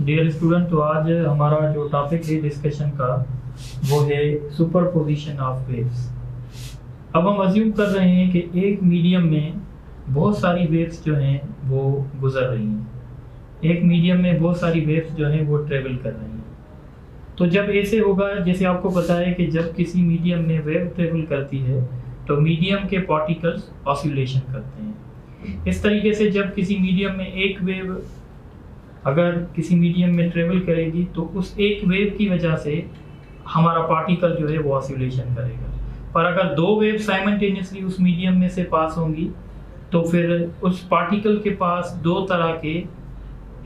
Dear student, तो आज हमारा जो टॉपिक है डिस्कशन का वो है सुपरपोजिशन ऑफ वेव्स। अब हम अज्यूम कर रहे हैं कि एक मीडियम में बहुत सारी वेव्स जो हैं वो गुजर रही हैं, एक मीडियम में बहुत सारी वेव्स जो हैं वो ट्रेवल कर रही हैं। तो जब ऐसे होगा, जैसे आपको पता है कि जब किसी मीडियम में वेव ट्रेवल करती है तो मीडियम के पार्टिकल्स ऑसिलेशन करते हैं। इस तरीके से जब किसी मीडियम में एक वेव अगर किसी मीडियम में ट्रेवल करेगी तो उस एक वेव की वजह से हमारा पार्टिकल जो है वो ऑसिलेशन करेगा। पर अगर दो वेव साइमल्टेनियसली उस मीडियम में से पास होंगी तो फिर उस पार्टिकल के पास दो तरह के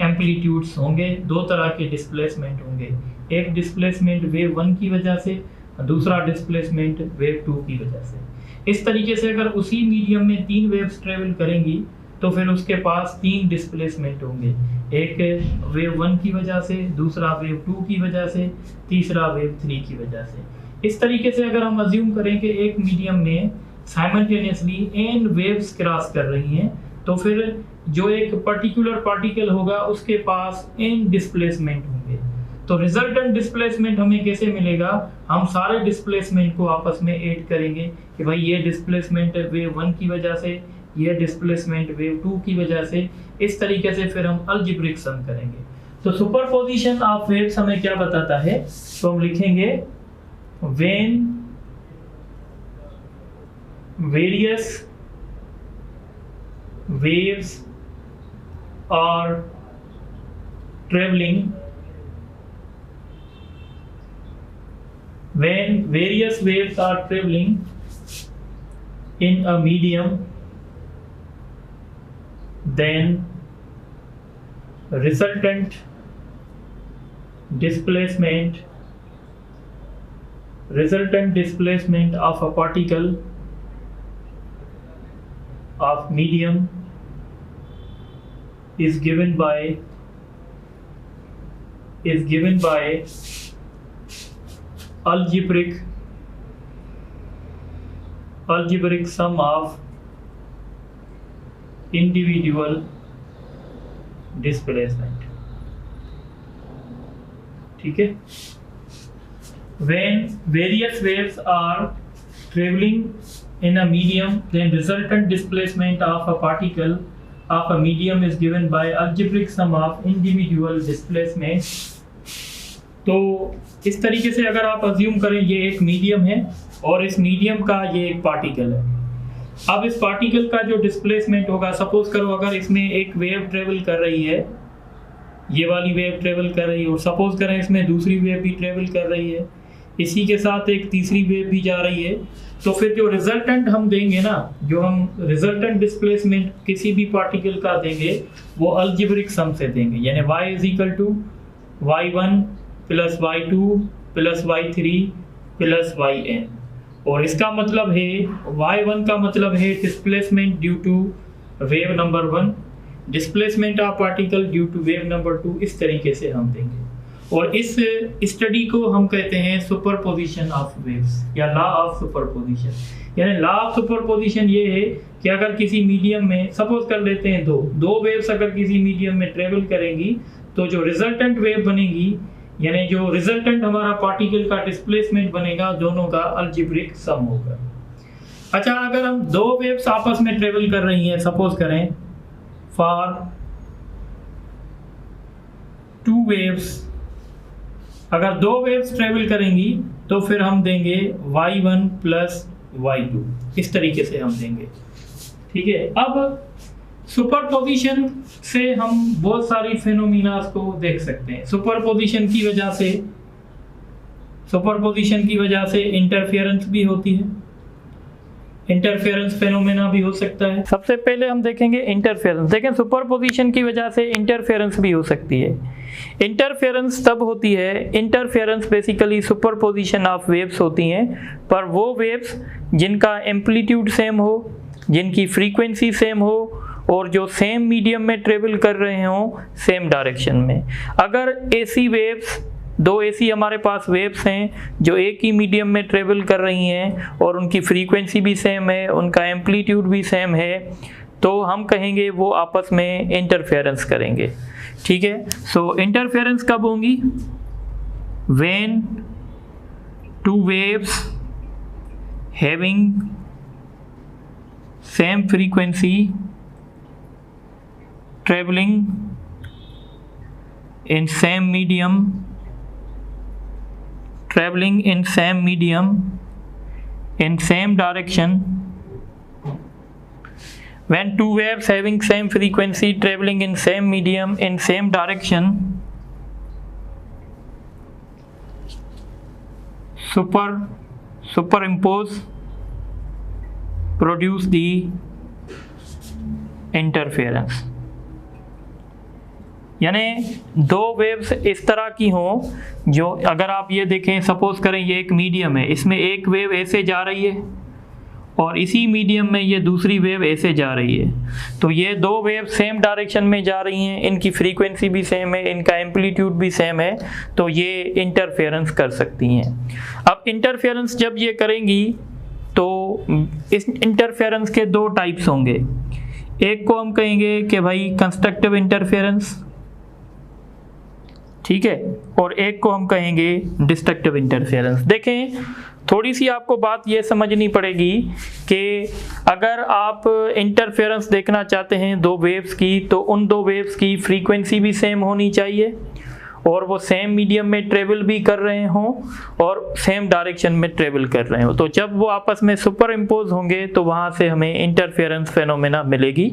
एम्पलीट्यूड्स होंगे, दो तरह के डिस्प्लेसमेंट होंगे। एक डिस्प्लेसमेंट वेव 1 की वजह से, दूसरा डिस्प्लेसमेंट वेव 2 की वजह से। इस तरीके से अगर उसी मीडियम में तीन वेव्स ट्रेवल करेंगी तो फिर उसके पास तीन डिस्प्लेसमेंट होंगे, एक वेव 1 की वजह से, दूसरा वेव 2 की वजह से, तीसरा वेव 3 की वजह से। इस तरीके से अगर हम अज्यूम करें कि एक मीडियम में साइमल्टेनियसली n वेव्स क्रॉस कर रही हैं तो फिर जो एक पर्टिकुलर पार्टिकल होगा उसके पास n डिस्प्लेसमेंट होंगे। तो रिजल्टेंट डिस्प्लेसमेंट हमें कैसे मिलेगा? हम सारे डिस्प्लेसमेंट को आपस में ऐड करेंगे कि भाई ये डिस्प्लेसमेंट वेव 1 की वजह से, ये डिस्प्लेसमेंट वेव 2 की वजह से। इस तरीके से फिर हम अलजेब्रिक सम करेंगे। तो सुपरपोजिशन ऑफ वेव्स हमें क्या बताता है? तो हम लिखेंगे when various waves are traveling, when various waves are traveling in a medium, then resultant displacement of a particle of medium is given by algebraic sum of individual displacement। ठीक है, when various waves are traveling in a medium, then resultant displacement of a particle of a medium is given by algebraic sum of individual displacement। तो इस तरीके से अगर आप assume करें ये एक मीडियम है और इस मीडियम का ये एक पार्टिकल है। अब इस पार्टिकल का जो डिस्प्लेसमेंट होगा, सपोज करो अगर इसमें एक वेव ट्रेवल कर रही है, ये वाली वेव ट्रेवल कर रही है, और सपोज करें इसमें दूसरी वेव भी ट्रेवल कर रही है, इसी के साथ एक तीसरी वेव भी जा रही है, तो फिर जो रिजल्टेंट हम देंगे ना, जो हम रिजल्टेंट डिस्प्लेसमेंट किसी भी पार्टिकल का देंगे वो अलजेब्रिक सम से देंगे, यानी y = y1 + y2 + y3 + yn। और इसका मतलब है y1 का मतलब है displacement due to wave number 1, displacement of particle due to wave number 2। इस तरीके से हम देंगे और इस स्टडी को हम कहते हैं सुपरपोजिशन ऑफ वेव्स या लॉ ऑफ सुपरपोजिशन। यानी लॉ ऑफ सुपरपोजिशन ये है कि अगर किसी मीडियम में, सपोज कर लेते हैं दो वेव्स अगर किसी मीडियम में ट्रेवल करेंगी तो जो रिजल्टेंट वेव बनेगी, यानी जो रिजल्टेंट हमारा पार्टिकल का डिस्प्लेसमेंट बनेगा, दोनों का अलजेब्रिक सम होगा। अच्छा, अगर हम दो वेव्स आपस में ट्रेवल कर रही हैं, सपोज करें फॉर 2 वेव्स, अगर दो वेव्स ट्रेवल करेंगी तो फिर हम देंगे y1 + y2। इस तरीके से हम देंगे। ठीक है, अब सुपरपोजिशन से हम बहुत सारी फेनोमिना को देख सकते हैं। सुपरपोजिशन की वजह से इंटरफेरेंस भी होती है, इंटरफेरेंस फेनोमेना भी हो सकता है। सबसे पहले हम देखेंगे इंटरफेरेंस। देखें, सुपरपोजिशन की वजह से इंटरफेरेंस भी हो सकती है। इंटरफेरेंस तब होती है, interference basically superposition of waves होती हैं, पर वो वेव्स जिनका एम्पलीट्यूड सेम हो, जिनकी फ्रीक्वेंसी सेम हो और जो सेम मीडियम में ट्रेवल कर रहे हों सेम डायरेक्शन में। अगर एसी वेव्स, दो ऐसी हमारे पास वेव्स हैं जो एक ही मीडियम में ट्रेवल कर रही हैं और उनकी फ्रीक्वेंसी भी सेम है, उनका एम्पलीट्यूड भी सेम है, तो हम कहेंगे वो आपस में इंटरफेरेंस करेंगे। ठीक है। सो इंटरफेरेंस कब होंगी? When two waves having same frequency travelling in same medium traveling in same medium in same direction, when two waves having same frequency traveling in same medium in same direction superimpose produce the interference। यानी दो waves इस तरह की हों जो, अगर आप ये देखें, सपोज करें ये एक मीडियम है, इसमें एक वेव ऐसे जा रही है और इसी मीडियम में ये दूसरी वेव ऐसे जा रही है, तो ये दो वेव सेम डायरेक्शन में जा रही हैं, इनकी फ्रीक्वेंसी भी सेम है, इनका एम्पलीट्यूड भी सेम है, तो ये इंटरफेरेंस कर सकती हैं। अब इंटरफेरेंस जब ये करेंगी तो इस इंटरफेरेंस के दो टाइप्स होंगे। एक को हम कहेंगे कि भाई कंस्ट्रक्टिव इंटरफेरेंस, ठीक है, और एक को हम कहेंगे डिस्ट्रक्टिव इंटरफेरेंस। देखें, थोड़ी सी आपको बात ये समझनी पड़ेगी कि अगर आप इंटरफेरेंस देखना चाहते हैं दो वेव्स की, तो उन दो वेव्स की फ्रीक्वेंसी भी सेम होनी चाहिए और वो सेम मीडियम में ट्रेवल भी कर रहे हों और सेम डायरेक्शन में ट्रेवल कर रहे हो। तो जब वो आपस में सुपर इम्पोज होंगे तो वहाँ से हमें इंटरफेरेंस फेनोमेना मिलेगी।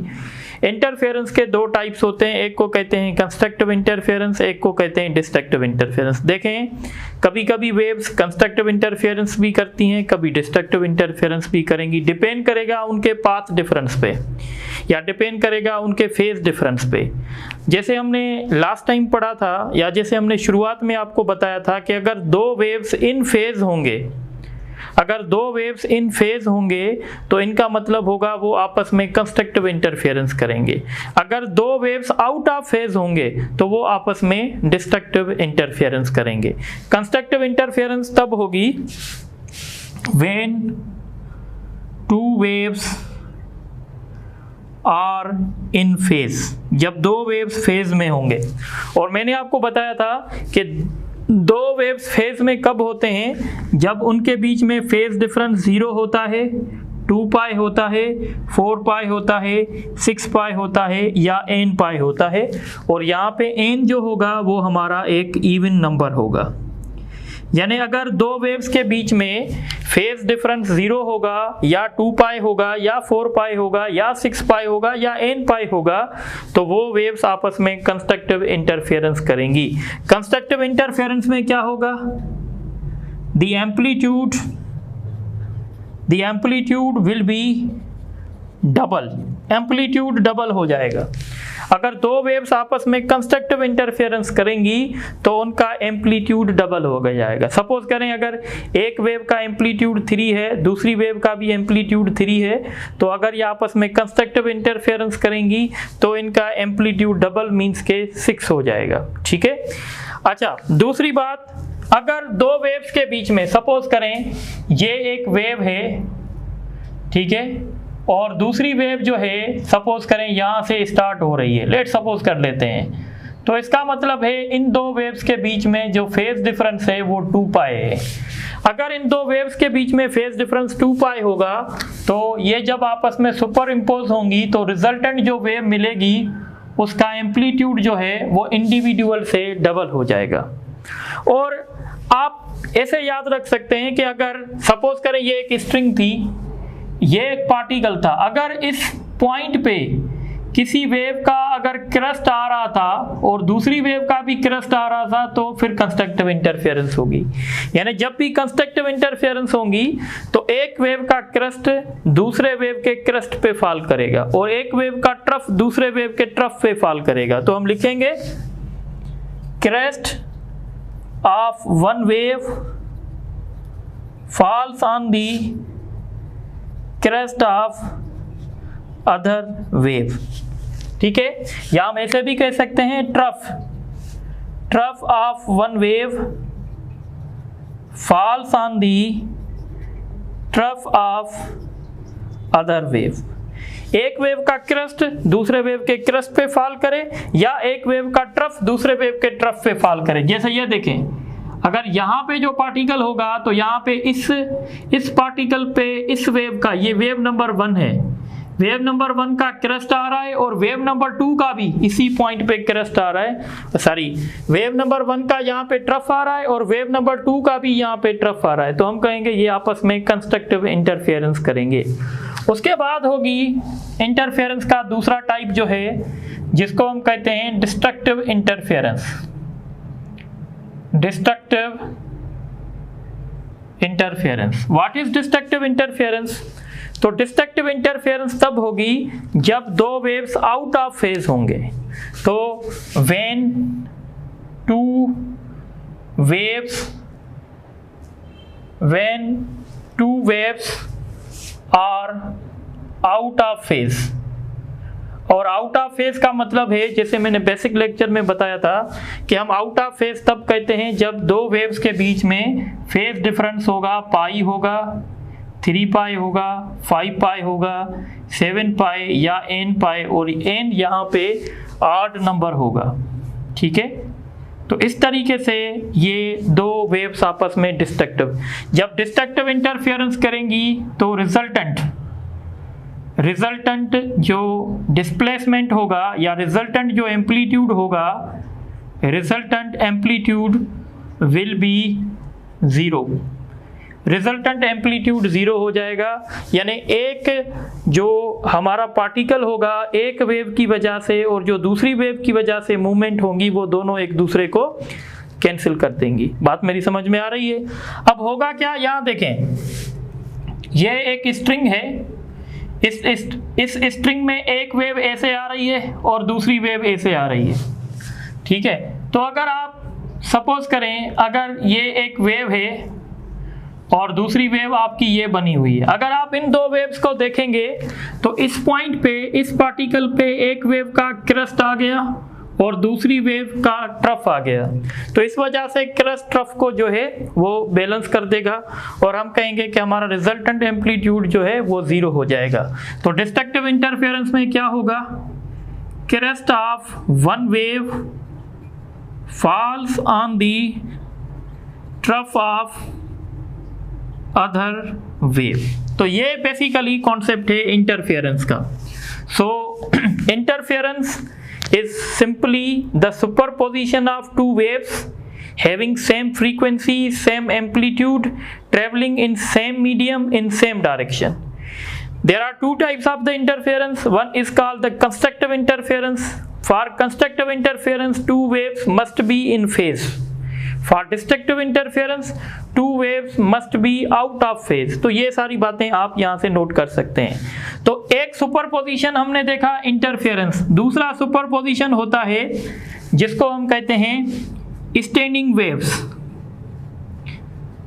इंटरफेरेंस के दो टाइप्स होते हैं, एक को कहते हैं कंस्ट्रक्टिव इंटरफेरेंस, एक को कहते हैं डिस्ट्रक्टिव इंटरफेरेंस। देखें, कभी कभी वेव्स कंस्ट्रक्टिव इंटरफेरेंस भी करती हैं, कभी डिस्ट्रक्टिव इंटरफेरेंस भी करेंगी। डिपेंड करेगा उनके पाथ डिफरेंस पे या डिपेंड करेगा उनके फेज डिफरेंस पे। जैसे हमने लास्ट टाइम पढ़ा था या जैसे हमने शुरुआत में आपको बताया था कि अगर दो वेव्स इन फेज होंगे, अगर दो वेव्स इन फेज होंगे तो इनका मतलब होगा वो आपस में कंस्ट्रक्टिव इंटरफेरेंस करेंगे। अगर दो वेव्स आउट ऑफ फेज होंगे तो वो आपस में डिस्ट्रक्टिव इंटरफेरेंस करेंगे। कंस्ट्रक्टिव इंटरफेरेंस तब होगी when two waves are in phase, जब दो वेव्स फेज में होंगे। और मैंने आपको बताया था कि दो वेव्स फेज में कब होते हैं? जब उनके बीच में फेज डिफरेंस 0 होता है, 2 पाई होता है, 4 पाई होता है, 6 पाई होता है या n पाई होता है। और यहाँ पे n जो होगा वो हमारा एक इवन नंबर होगा। यानी अगर दो वेव्स के बीच में फेज डिफरेंस 0 होगा या 2 पाई होगा या 4 पाई होगा या 6 पाई होगा या n पाई होगा तो वो वेव्स आपस में कंस्ट्रक्टिव इंटरफेरेंस करेंगी। कंस्ट्रक्टिव इंटरफेरेंस में क्या होगा? The amplitude will be double, amplitude double हो जाएगा। अगर दो वेव्स आपस में कंस्ट्रक्टिव इंटरफेरेंस करेंगी तो उनका एम्पलीट्यूड डबल हो जाएगा। सपोज करें अगर एक वेव का एम्पलीट्यूड 3 है, दूसरी वेव का भी एम्पलीट्यूड 3 है, तो अगर ये आपस में कंस्ट्रक्टिव इंटरफेरेंस करेंगी तो इनका एम्पलीट्यूड डबल मीन्स के 6 हो जाएगा। ठीक है। अच्छा, दूसरी बात, अगर दो वेव्स के बीच में, सपोज करें ये एक वेव है, ठीक है, और दूसरी वेव जो है सपोज करें यहाँ से स्टार्ट हो रही है, लेट सपोज कर लेते हैं, तो इसका मतलब है इन दो वेव्स के बीच में जो फेज डिफरेंस है वो 2 पाई है। अगर इन दो वेव्स के बीच में फेज डिफरेंस 2 पाई होगा तो ये जब आपस में सुपर इम्पोज होंगी तो रिजल्टेंट जो वेव मिलेगी उसका एम्पलीट्यूड जो है वो इंडिविजुअल से डबल हो जाएगा। और आप ऐसे याद रख सकते हैं कि अगर सपोज करें ये एक स्ट्रिंग थी, ये एक पार्टिकल था, अगर इस पॉइंट पे किसी वेव का अगर क्रस्ट आ रहा था और दूसरी वेव का भी क्रस्ट आ रहा था तो फिर कंस्ट्रक्टिव इंटरफेरेंस होगी। यानी जब भी कंस्ट्रक्टिव इंटरफेरेंस होगी तो एक वेव का क्रस्ट दूसरे वेव के क्रस्ट पे फॉल करेगा और एक वेव का ट्रफ दूसरे वेव के ट्रफ पे फॉल करेगा। तो हम लिखेंगे crust of one wave falls on the crest of other wave। ठीक है, या हम ऐसे भी कह सकते हैं trough of one wave falls on the trough of other wave. एक वेव का क्रेस्ट दूसरे वेव के क्रेस्ट पे फॉल करे, या एक वेव का ट्रफ दूसरे वेव के ट्रफ पे फॉल करे। जैसे ये देखें, अगर यहाँ पे जो पार्टिकल होगा तो यहाँ पे इस पार्टिकल पे इस वेव का, ये वेव नंबर 1 है, वेव नंबर 1 का क्रेस्ट आ रहा है, और वेव नंबर 2 का भी इसी पॉइंट पे क्रेस्ट आ रहा है, सॉरी वेव नंबर 1 का यहाँ पे ट्रफ आ रहा है और वेव नंबर 2 का भी यहाँ पे ट्रफ आ रहा है। तो हम कहेंगे ये आपस में कंस्ट्रक्टिव इंटरफेरेंस करेंगे। उसके बाद होगी इंटरफेरेंस का दूसरा टाइप जो है, जिसको हम कहते हैं destructive interference. Destructive interference, what is destructive interference? तो डिस्ट्रक्टिव इंटरफेरेंस तब होगी जब दो वेव्स आउट ऑफ फेज होंगे। तो when two waves are out of phase, और आउट ऑफ फेज का मतलब है, जैसे मैंने बेसिक लेक्चर में बताया था कि हम आउट ऑफ फेज तब कहते हैं जब दो वेव्स के बीच में फेज डिफरेंस होगा, पाई होगा, 3 पाई होगा, 5 पाई होगा, 7 पाई या n पाई, और n यहाँ पे ऑड नंबर होगा। ठीक है, तो इस तरीके से ये दो वेव्स आपस में डिस्ट्रक्टिव, जब डिस्ट्रक्टिव इंटरफेरेंस करेंगी तो रिजल्टेंट जो डिस्प्लेसमेंट होगा या रिजल्टेंट जो एम्पलीट्यूड होगा, resultant amplitude will be 0। Resultant amplitude 0 हो जाएगा, यानी एक जो हमारा पार्टिकल होगा एक वेव की वजह से और जो दूसरी वेव की वजह से मूवमेंट होंगी, वो दोनों एक दूसरे को कैंसिल कर देंगी। बात मेरी समझ में आ रही है? अब होगा क्या, यहाँ देखें, ये एक स्ट्रिंग है, इस स्ट्रिंग में एक वेव ऐसे आ रही है और दूसरी वेव ऐसे आ रही है। ठीक है, तो अगर आप सपोज करें, अगर ये एक वेव है और दूसरी वेव आपकी ये बनी हुई है, अगर आप इन दो वेव्स को देखेंगे तो इस पॉइंट पे, इस पार्टिकल पे एक वेव का क्रेस्ट आ गया और दूसरी वेव का ट्रफ आ गया, तो इस वजह से क्रेस्ट ट्रफ को जो है वो बैलेंस कर देगा और हम कहेंगे कि हमारा रिजल्टेंट एम्पलीट्यूड जो है वो 0 हो जाएगा। तो डिस्ट्रक्टिव इंटरफेरेंस में क्या होगा, crest of one wave falls on the trough of other wave. तो ये बेसिकली कॉन्सेप्ट है इंटरफेरेंस का। सो interference is simply the superposition of two waves having same frequency, same amplitude, traveling in same medium in same direction. There are two types of the interference. One is called the constructive interference. For constructive interference, two waves must be in phase. For destructive interference, two waves must be out of phase. तो ये सारी बातें आप यहाँ से note कर सकते हैं। तो एक सुपरपोजिशन हमने देखा इंटरफेरेंस, दूसरा सुपरपोजिशन होता है जिसको हम कहते हैं standing waves.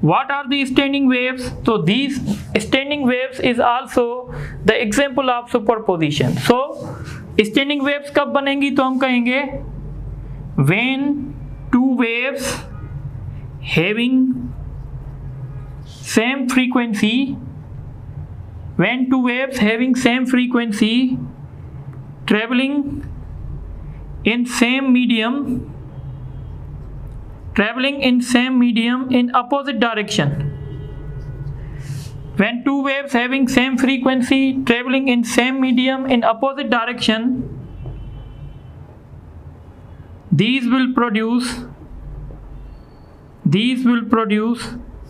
What are the standing waves? So these standing waves is also the example of superposition. So standing waves कब बनेंगी, तो हम कहेंगे when two waves having same frequency, when two waves having same frequency traveling in same medium in opposite direction. When two waves having same frequency traveling in same medium in opposite direction, these will produce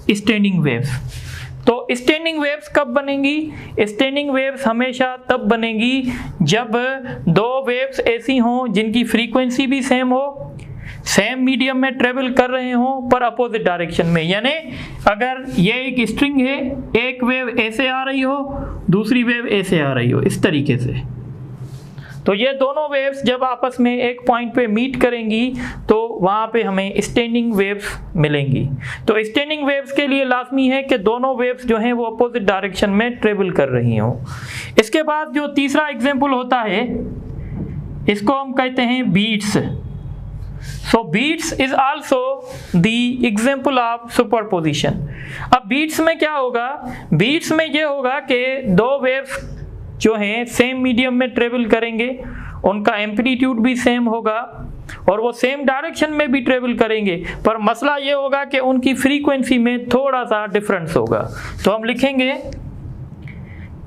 standing waves. तो standing waves कब बनेंगी? Standing waves हमेशा तब बनेंगी जब दो waves ऐसी हों जिनकी फ्रीक्वेंसी भी सेम हो, सेम मीडियम में ट्रेवल कर रहे हों पर अपोजिट डायरेक्शन में। यानी अगर ये एक स्ट्रिंग है, एक वेव ऐसे आ रही हो, दूसरी वेव ऐसे आ रही हो, इस तरीके से, तो ये दोनों वेव्स जब आपस में एक पॉइंट पे मीट करेंगी तो वहाँ पे हमें स्टैंडिंग वेव्स मिलेंगी। तो स्टैंडिंग वेव्स के लिए लाजमी है कि दोनों वेव्स जो हैं वो अपोजिट डायरेक्शन में ट्रेवल कर रही हों। इसके बाद जो तीसरा एग्जाम्पल होता है, इसको हम कहते हैं beats. So beats is also the example of superposition. अब बीट्स में क्या होगा, बीट्स में ये होगा कि दो वेव्स जो हैं सेम मीडियम में ट्रेवल करेंगे, उनका एम्पलीट्यूड भी सेम होगा और वो सेम डायरेक्शन में भी ट्रेवल करेंगे, पर मसला ये होगा कि उनकी फ्रीक्वेंसी में थोड़ा सा डिफरेंस होगा। तो हम लिखेंगे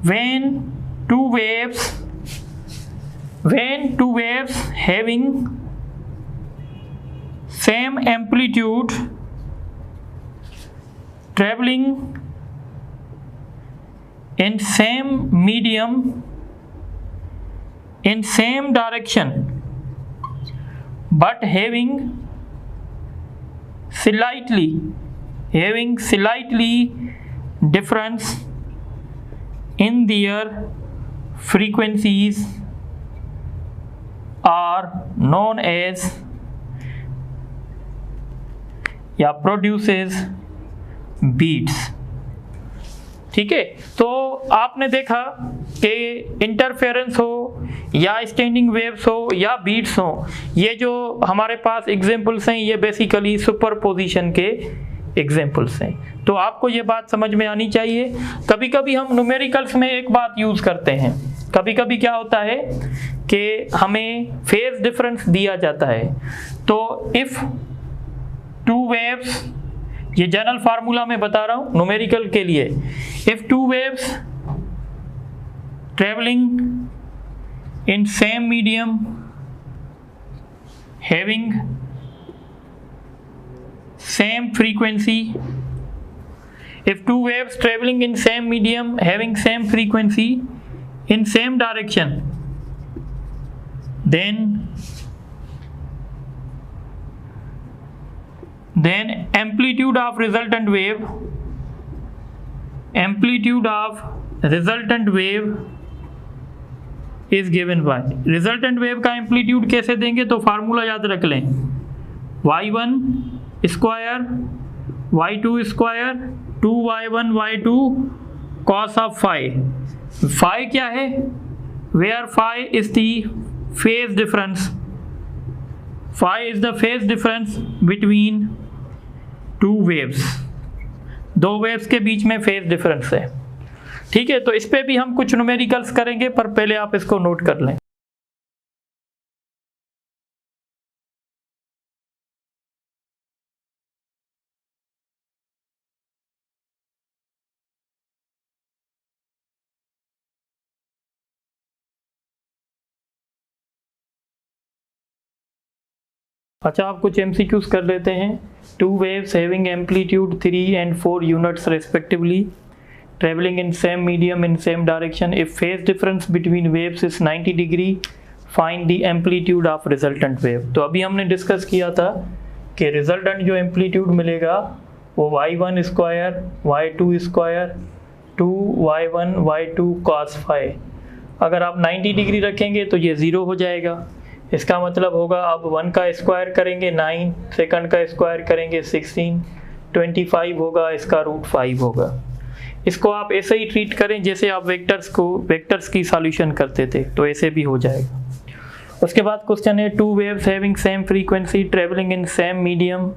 when two waves having same amplitude traveling in same medium in same direction but having slightly difference in their frequencies are known as या produces beats। ठीक है, तो आपने देखा कि इंटरफेरेंस हो या स्टैंडिंग वेव्स हो या बीट्स हो, ये जो हमारे पास एग्जांपल्स हैं ये बेसिकली सुपरपोजिशन के एग्जांपल्स हैं। तो आपको ये बात समझ में आनी चाहिए। कभी कभी हम न्यूमेरिकल्स में एक बात यूज़ करते हैं, कभी कभी क्या होता है कि हमें फेज डिफरेंस दिया जाता है। तो इफ़ टू वेव्स, ये जनरल फार्मूला में बता रहा हूँ न्यूमेरिकल के लिए, if two waves travelling in same medium having same frequency, if two waves traveling in same medium having same frequency in same direction, then amplitude of resultant wave is given by, resultant wave का amplitude कैसे देंगे, तो formula याद रख लें, y1 square y2 square 2y1 y2 cos of phi क्या है, where phi is the phase difference, phi is the phase difference between two waves, दो वेव्स के बीच में फेज डिफरेंस है। ठीक है, तो इस पे भी हम कुछ न्यूमेरिकल्स करेंगे, पर पहले आप इसको नोट कर लें। अच्छा, आप कुछ MCQs कर लेते हैं। Two waves having amplitude 3 and 4 units respectively travelling in same medium in same direction, if phase difference between waves is 90 degree, find the amplitude of resultant wave. तो अभी हमने डिस्कस किया था कि रिजल्टेंट जो एम्पलीट्यूड मिलेगा वो y1 square y2 square 2y1 y2 cos phi, अगर आप 90 डिग्री रखेंगे तो ये 0 हो जाएगा। इसका मतलब होगा अब 1 का स्क्वायर करेंगे 9, सेकंड का स्क्वायर करेंगे 16, 25 होगा, इसका रूट 5 होगा। इसको आप ऐसे ही ट्रीट करें जैसे आप वेक्टर्स की सॉल्यूशन करते थे, तो ऐसे भी हो जाएगा। उसके बाद क्वेश्चन है two waves having same frequency travelling in same medium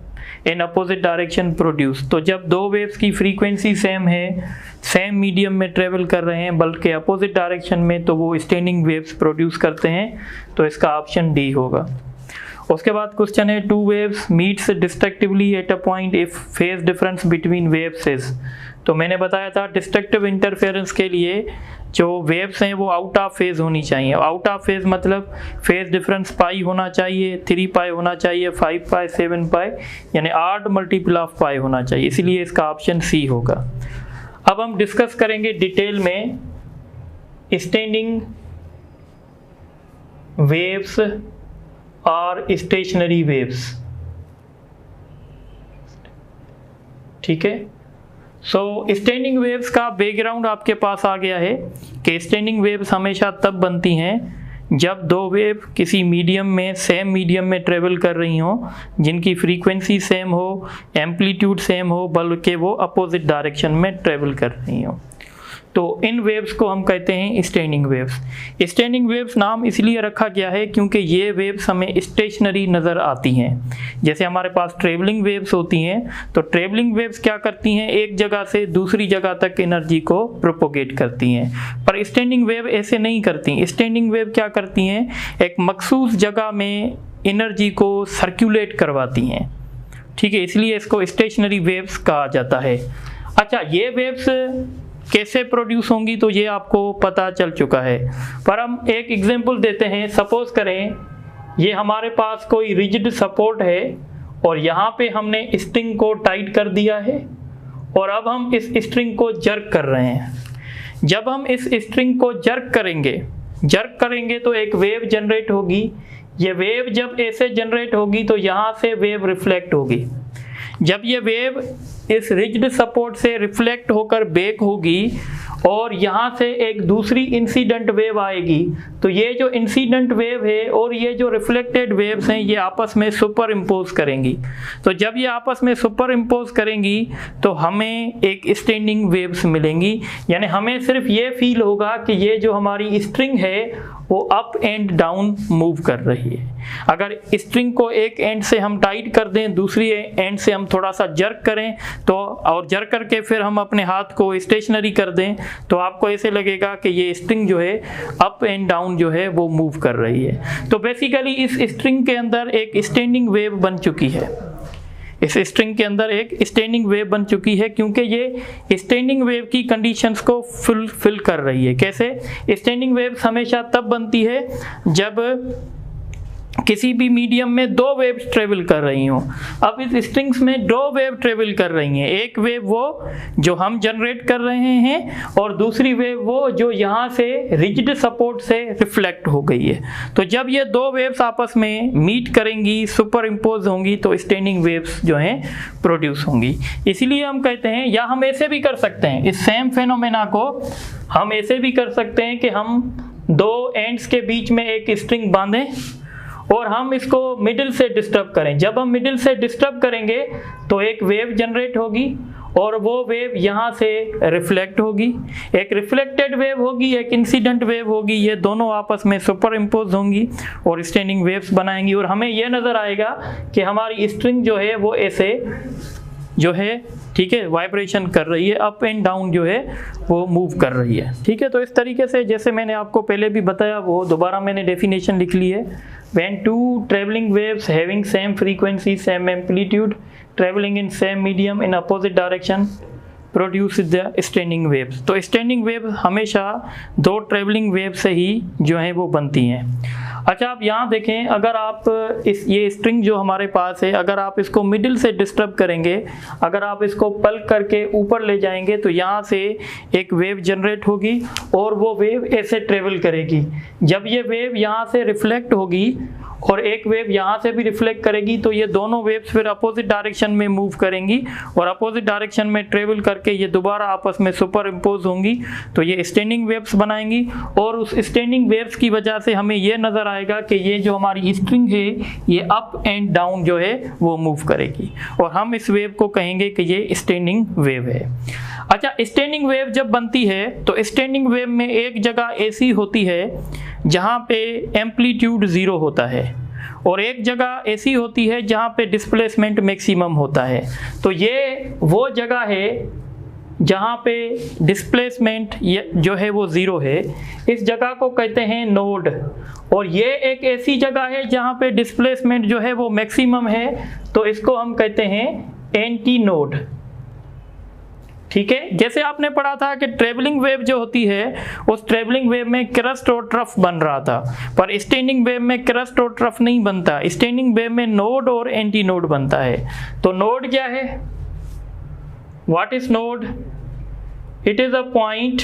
in opposite direction produce. तो जब दो वेव्स की फ्रीक्वेंसी सेम है, सेम मीडियम में ट्रेवल कर रहे हैं बल्कि अपोजिट डायरेक्शन में, तो वो स्टैंडिंग वेव्स प्रोड्यूस करते हैं, तो इसका ऑप्शन डी होगा। उसके बाद क्वेश्चन है two waves meets destructively at a point if phase difference between waves is. तो मैंने बताया था डिस्ट्रक्टिव इंटरफेरेंस के लिए जो वेव्स हैं वो आउट ऑफ फेज होनी चाहिए। आउट ऑफ फेज मतलब फेज डिफरेंस पाई होना चाहिए, 3 पाई होना चाहिए, 5 पाई, 7 पाई, यानी 8 मल्टीपल ऑफ पाई होना चाहिए, इसलिए इसका ऑप्शन सी होगा। अब हम डिस्कस करेंगे डिटेल में स्टैंडिंग वेव्स और स्टेशनरी वेव्स। ठीक है, सो स्टैंडिंग वेव्स का बैकग्राउंड आपके पास आ गया है कि स्टैंडिंग वेव्स हमेशा तब बनती हैं जब दो वेव किसी मीडियम में, सेम मीडियम में ट्रेवल कर रही हों, जिनकी फ्रीक्वेंसी सेम हो, एम्पलीट्यूड सेम हो, बल्कि वो अपोजिट डायरेक्शन में ट्रेवल कर रही हों। तो इन वेव्स को हम कहते हैं स्टैंडिंग वेव्स। स्टैंडिंग वेव्स नाम इसलिए रखा गया है क्योंकि ये वेव्स हमें स्टेशनरी नज़र आती हैं। जैसे हमारे पास ट्रेवलिंग वेव्स होती हैं, तो ट्रेवलिंग वेव्स क्या करती हैं, एक जगह से दूसरी जगह तक एनर्जी को प्रोपोगेट करती हैं, पर स्टैंडिंग वेव ऐसे नहीं करती। स्टैंडिंग वेव क्या करती हैं, एक मखसूस जगह में एनर्जी को सर्कुलेट करवाती हैं, ठीक है, इसलिए इसको स्टेशनरी वेव्स कहा जाता है। अच्छा, ये वेव्स कैसे प्रोड्यूस होंगी तो ये आपको पता चल चुका है, पर हम एक एग्जांपल देते हैं। सपोज करें ये हमारे पास कोई रिजिड सपोर्ट है और यहाँ पे हमने स्ट्रिंग को टाइट कर दिया है और अब हम इस स्ट्रिंग को जर्क कर रहे हैं। जब हम इस स्ट्रिंग को जर्क करेंगे तो एक वेव जनरेट होगी। ये वेव जब ऐसे जनरेट होगी तो यहाँ से वेव रिफ्लेक्ट होगी। जब ये वेव इस रिजिड सपोर्ट से रिफ्लेक्ट होकर बैक होगी और यहाँ से एक दूसरी इंसिडेंट वेव आएगी, तो ये जो इंसिडेंट वेव है और ये जो रिफ्लेक्टेड वेव्स हैं ये आपस में सुपर इम्पोज करेंगी। तो जब ये आपस में सुपर इम्पोज करेंगी तो हमें एक स्टैंडिंग वेव्स मिलेंगी, यानी हमें सिर्फ ये फील होगा कि ये जो हमारी स्ट्रिंग है वो अप एंड डाउन मूव कर रही है। अगर स्ट्रिंग को एक एंड से हम टाइट कर दें, दूसरी एंड से हम थोड़ा सा जर्क करें तो, और जर्क करके फिर हम अपने हाथ को स्टेशनरी कर दें, तो आपको ऐसे लगेगा कि ये स्ट्रिंग जो है अप एंड डाउन जो है वो मूव कर रही है। तो बेसिकली इस स्ट्रिंग के अंदर एक स्टैंडिंग वेव बन चुकी है। इस स्ट्रिंग के अंदर एक स्टैंडिंग वेव बन चुकी है क्योंकि ये स्टैंडिंग वेव की कंडीशंस को फुलफिल कर रही है। कैसे? स्टैंडिंग वेव हमेशा तब बनती है जब किसी भी मीडियम में दो वेव्स ट्रेवल कर रही हों। अब इस स्ट्रिंग्स में दो वेव ट्रेवल कर रही हैं, एक वेव वो जो हम जनरेट कर रहे हैं और दूसरी वेव वो जो यहाँ से रिजिड सपोर्ट से रिफ्लेक्ट हो गई है। तो जब ये दो वेव्स आपस में मीट करेंगी, सुपर इम्पोज होंगी, तो स्टैंडिंग वेव्स जो हैं प्रोड्यूस होंगी। इसीलिए हम कहते हैं, या हम ऐसे भी कर सकते हैं, इस सेम फेनोमेना को हम ऐसे भी कर सकते हैं कि हम दो एंड्स के बीच में एक स्ट्रिंग बांधें और हम इसको मिडिल से डिस्टर्ब करें। जब हम मिडिल से डिस्टर्ब करेंगे तो एक वेव जनरेट होगी और वो वेव यहाँ से रिफ्लेक्ट होगी। एक रिफ्लेक्टेड वेव होगी, एक इंसिडेंट वेव होगी, ये दोनों आपस में सुपर इम्पोज होंगी और स्टैंडिंग वेव्स बनाएंगी। और हमें यह नज़र आएगा कि हमारी स्ट्रिंग जो है वो ऐसे जो है, ठीक है, वाइब्रेशन कर रही है, अप एंड डाउन जो है वो मूव कर रही है। ठीक है, तो इस तरीके से जैसे मैंने आपको पहले भी बताया, वो दोबारा मैंने डेफिनेशन लिख ली है। When two traveling waves having same frequency, same amplitude, traveling in same medium in opposite direction produce the standing waves. तो स्टैंडिंग वेव हमेशा दो ट्रेवलिंग वेव से ही जो है वो बनती हैं। अच्छा, आप यहाँ देखें, अगर आप ये स्ट्रिंग जो हमारे पास है, अगर आप इसको मिडिल से डिस्टर्ब करेंगे, अगर आप इसको पल्क करके ऊपर ले जाएंगे तो यहाँ से एक वेव जनरेट होगी और वो वेव ऐसे ट्रेवल करेगी। जब ये वेव यहाँ से रिफ्लेक्ट होगी और एक वेव यहाँ से भी रिफ्लेक्ट करेगी, तो ये दोनों वेव्स फिर अपोजिट डायरेक्शन में मूव करेंगी और अपोजिट डायरेक्शन में ट्रेवल करके ये दोबारा आपस में सुपर इम्पोज होंगी, तो ये स्टैंडिंग वेव्स बनाएंगी। और उस स्टैंडिंग वेव्स की वजह से हमें ये नज़र आएगा कि ये जो हमारी स्ट्रिंग है ये अप एंड डाउन जो है वो मूव करेगी और हम इस वेव को कहेंगे कि ये स्टैंडिंग वेव है। अच्छा, स्टैंडिंग वेव जब बनती है तो स्टैंडिंग वेव में एक जगह ऐसी होती है जहाँ पे एम्पलीट्यूड 0 होता है और एक जगह ऐसी होती है जहाँ पे डिस्प्लेसमेंट मैक्सिमम होता है। तो ये वो जगह है जहाँ पे डिस्प्लेसमेंट जो है वो 0 है, इस जगह को कहते हैं नोड। और ये एक ऐसी जगह है जहाँ पे डिस्प्लेसमेंट जो है वो मैक्सिमम है, तो इसको हम कहते हैं एंटी नोड। ठीक है, जैसे आपने पढ़ा था कि ट्रेवलिंग वेव जो होती है उस ट्रेवलिंग वेव में क्रस्ट और ट्रफ बन रहा था, पर स्टैंडिंग वेव में क्रस्ट और ट्रफ नहीं बनता। स्टैंडिंग वेव में नोड और एंटी नोड बनता है। तो नोड क्या है? What is node? It is a point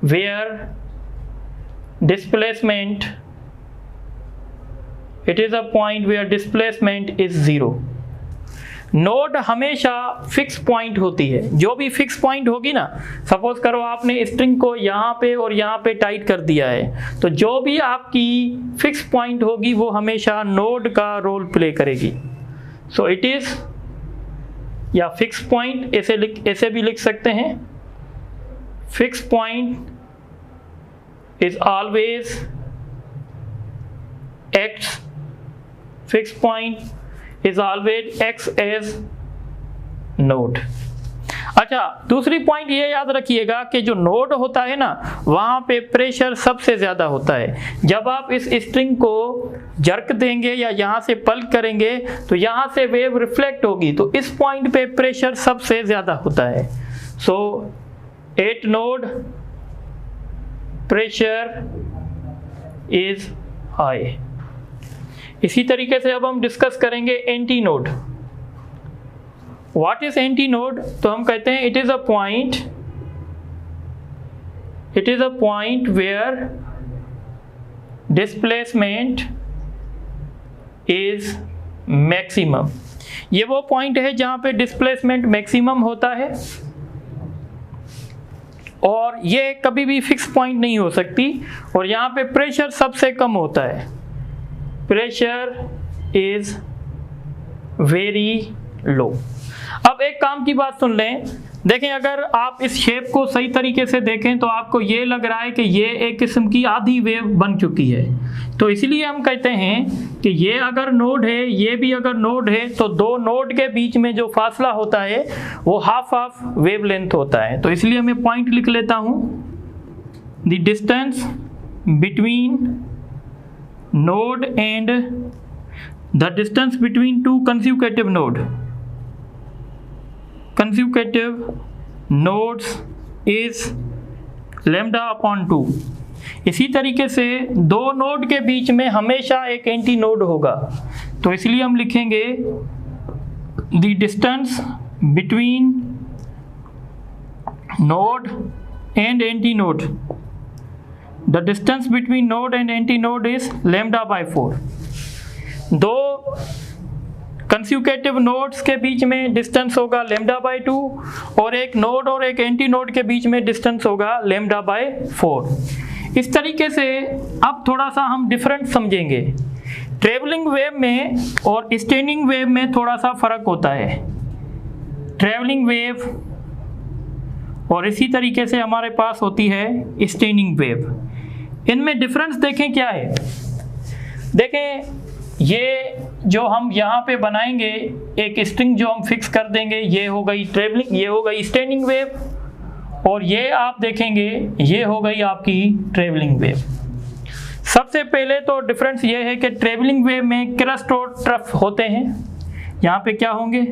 where displacement is 0। Node हमेशा फिक्स पॉइंट होती है। जो भी फिक्स पॉइंट होगी ना, सपोज करो आपने स्ट्रिंग को यहाँ पे और यहाँ पे टाइट कर दिया है, तो जो भी आपकी फिक्स पॉइंट होगी वो हमेशा नोड का रोल प्ले करेगी। सो इट इज, या फिक्स पॉइंट ऐसे भी लिख सकते हैं, fixed point is always x, fixed point is always x as node। अच्छा, दूसरी पॉइंट ये याद रखिएगा कि जो नोड होता है ना, वहां पे प्रेशर सबसे ज्यादा होता है। जब आप इस स्ट्रिंग को जर्क देंगे या यहां से पल्क करेंगे तो यहां से वेव रिफ्लेक्ट होगी, तो इस पॉइंट पे प्रेशर सबसे ज्यादा होता है। So at node pressure is high. इसी तरीके से अब हम डिस्कस करेंगे antinode. What is antinode? तो हम कहते हैं it is a point where displacement is maximum. ये वो पॉइंट है जहां पे डिस्प्लेसमेंट मैक्सिमम होता है, और ये कभी भी फिक्स पॉइंट नहीं हो सकती, और यहाँ पे प्रेशर सबसे कम होता है। Pressure is very low. अब एक काम की बात सुन लें, देखें अगर आप इस शेप को सही तरीके से देखें तो आपको ये लग रहा है कि ये एक किस्म की आधी वेव बन चुकी है। तो इसलिए हम कहते हैं कि ये अगर नोड है, ये भी अगर नोड है, तो दो नोड के बीच में जो फासला होता है वो हाफ ऑफ वेवलेंथ होता है। तो इसलिए मैं पॉइंट लिख लेता हूँ, the distance between node and the distance between two consecutive nodes is lambda upon 2। इसी तरीके से दो नोड के बीच में हमेशा एक एंटी नोड होगा, तो इसलिए हम लिखेंगे the distance between node and antinode, the distance between node and antinode is lambda by 4। दो कंसेक्यूटिव नोड्स के बीच में डिस्टेंस होगा लैम्डा बाय 2, और एक नोड और एक एंटी नोड के बीच में डिस्टेंस होगा लैम्डा बाय 4। इस तरीके से अब थोड़ा सा हम डिफरेंस समझेंगे। ट्रेवलिंग वेव में और स्टैंडिंग वेव में थोड़ा सा फर्क होता है। ट्रेवलिंग वेव और इसी तरीके से हमारे पास होती है स्टैंडिंग वेव। इनमें डिफरेंस देखें क्या है। देखें, ये जो हम यहाँ पे बनाएंगे एक स्ट्रिंग जो हम फिक्स कर देंगे, ये हो गई ट्रेवलिंग, ये हो गई स्टैंडिंग वेव, और ये आप देखेंगे ये हो गई आपकी ट्रेवलिंग वेव। सबसे पहले तो डिफरेंस ये है कि ट्रेवलिंग वेव में क्रस्ट और ट्रफ होते हैं। यहाँ पे क्या होंगे?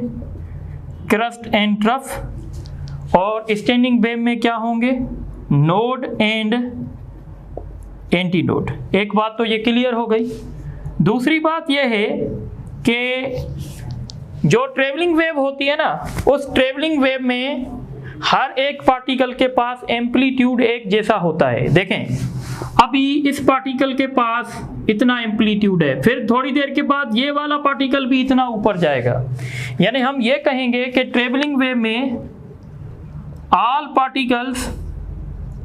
Crust and trough. और स्टैंडिंग वेव में क्या होंगे? Node and anti node. एक बात तो ये क्लियर हो गई। दूसरी बात यह है कि जो ट्रेवलिंग वेव होती है ना, उस ट्रेवलिंग वेव में हर एक पार्टिकल के पास एम्पलीट्यूड एक जैसा होता है। देखें, अभी इस पार्टिकल के पास इतना एम्पलीट्यूड है, फिर थोड़ी देर के बाद ये वाला पार्टिकल भी इतना ऊपर जाएगा। यानी हम ये कहेंगे कि ट्रेवलिंग वेव में all particles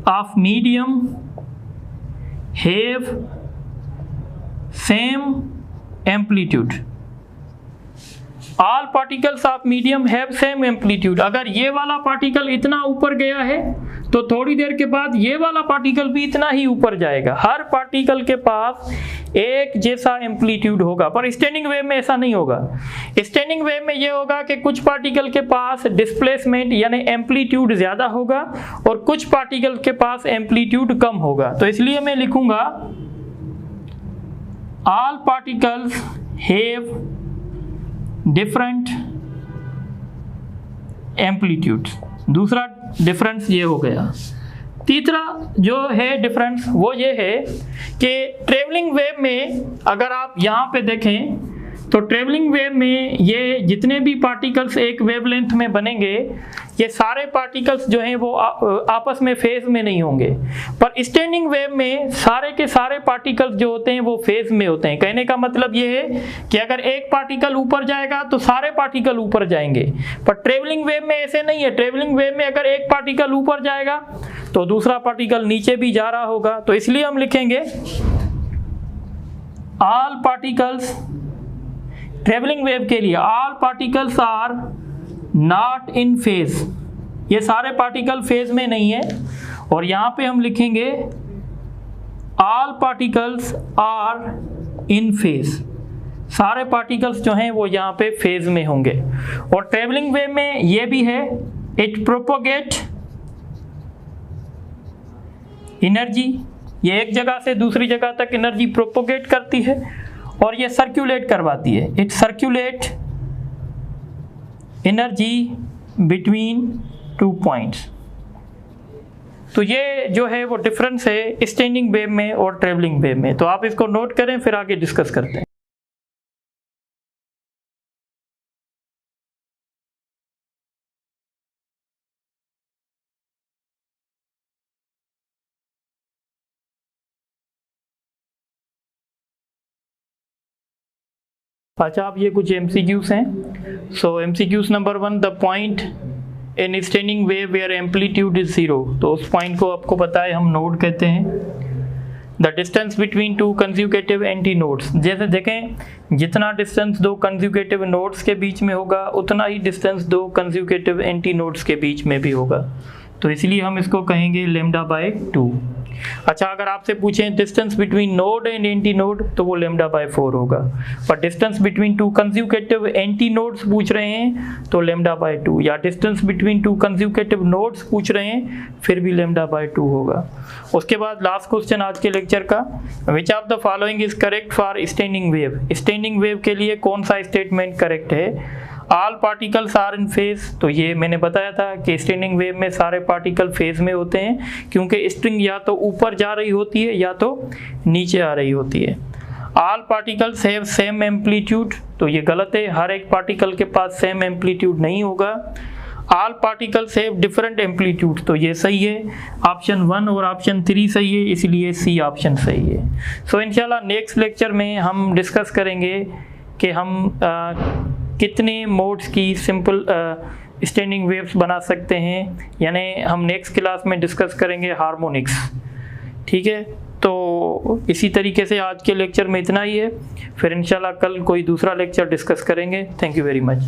of medium have same amplitude. All particles of medium have same amplitude. अगर ये वाला पार्टिकल इतना ऊपर गया है तो थोड़ी देर के बाद ये वाला पार्टिकल भी इतना ही ऊपर जाएगा। हर पार्टिकल के पास एक जैसा एम्पलीट्यूड होगा, पर स्टैंडिंग वेव में ऐसा नहीं होगा। स्टैंडिंग वेव में ये होगा कि कुछ पार्टिकल के पास डिस्प्लेसमेंट यानी एम्पलीट्यूड ज्यादा होगा और कुछ पार्टिकल के पास एम्पलीट्यूड कम होगा। तो इसलिए मैं लिखूंगा all particles have different amplitudes। दूसरा डिफरेंस ये हो गया। तीसरा जो है डिफरेंस वो ये है कि ट्रेवलिंग वेव में अगर आप यहाँ पे देखें तो ट्रेवलिंग वेव में ये जितने भी पार्टिकल्स एक वेवलेंथ में बनेंगे, ये सारे पार्टिकल्स जो हैं वो आपस में फेज में नहीं होंगे। पर स्टैंडिंग वेव में सारे के सारे पार्टिकल्स जो होते हैं वो फेज में होते हैं। कहने का मतलब ये है कि अगर एक पार्टिकल ऊपर जाएगा तो सारे पार्टिकल ऊपर जाएंगे, पर ट्रेवलिंग वेव में ऐसे नहीं है। ट्रेवलिंग वेव में अगर एक पार्टिकल ऊपर जाएगा तो दूसरा पार्टिकल नीचे भी जा रहा होगा। तो इसलिए हम लिखेंगे ऑल पार्टिकल्स, ट्रेवलिंग वेव के लिए all particles are not in phase. ये सारे पार्टिकल फेज में नहीं है, और यहाँ पे हम लिखेंगे all particles are in phase, सारे पार्टिकल्स जो हैं वो यहाँ पे फेज में होंगे। और ट्रेवलिंग वेव में ये भी है, इट प्रोपोगेट एनर्जी, ये एक जगह से दूसरी जगह तक एनर्जी प्रोपोगेट करती है और ये सर्कुलेट करवाती है, it circulate energy between 2 points. तो ये जो है वो डिफरेंस है स्टैंडिंग वेव में और ट्रेवलिंग वेव में। तो आप इसको नोट करें, फिर आगे डिस्कस करते हैं। अच्छा, अब ये कुछ MCQs हैं। So MCQs number 1, the point in standing wave where amplitude is 0। तो उस पॉइंट को आपको पता है हम नोड कहते हैं। The distance between 2 consecutive antinodes, जैसे देखें जितना डिस्टेंस 2 कंज्यूकेटिव नोड्स के बीच में होगा उतना ही डिस्टेंस 2 कंज्यूकेटिव एंटी नोड्स के बीच में भी होगा, तो इसलिए हम इसको कहेंगे λ/2। अच्छा, अगर आपसे पूछें distance between node and anti node तो वो λ/4 होगा, और distance between 2 consecutive anti nodes पूछ रहे हैं तो λ/2, या डिस्टेंस बिटवीन 2 कंज्यूकेटिव नोड्स पूछ रहे हैं फिर भी λ/2 होगा। उसके बाद लास्ट क्वेश्चन आज के लेक्चर का, which of the following is correct for standing wave. Standing wave के लिए कौन सा स्टेटमेंट करेक्ट है? All particles are in phase, तो ये मैंने बताया था कि स्टैंडिंग वेव में सारे पार्टिकल फेज में होते हैं, क्योंकि स्ट्रिंग या तो ऊपर जा रही होती है या तो नीचे आ रही होती है। All particles have same amplitude, तो ये गलत है, हर एक पार्टिकल के पास सेम एम्पलीट्यूड नहीं होगा। All particles have different amplitude, तो ये सही है, ऑप्शन 1 और ऑप्शन 3 सही है, इसलिए सी ऑप्शन सही है। सो इंशाल्लाह नेक्स्ट लेक्चर में हम डिस्कस करेंगे कि हम कितने मोड्स की सिंपल स्टैंडिंग वेव्स बना सकते हैं, यानी हम नेक्स्ट क्लास में डिस्कस करेंगे हार्मोनिक्स। ठीक है, तो इसी तरीके से आज के लेक्चर में इतना ही है, फिर इंशाल्लाह कल कोई दूसरा लेक्चर डिस्कस करेंगे। Thank you very much.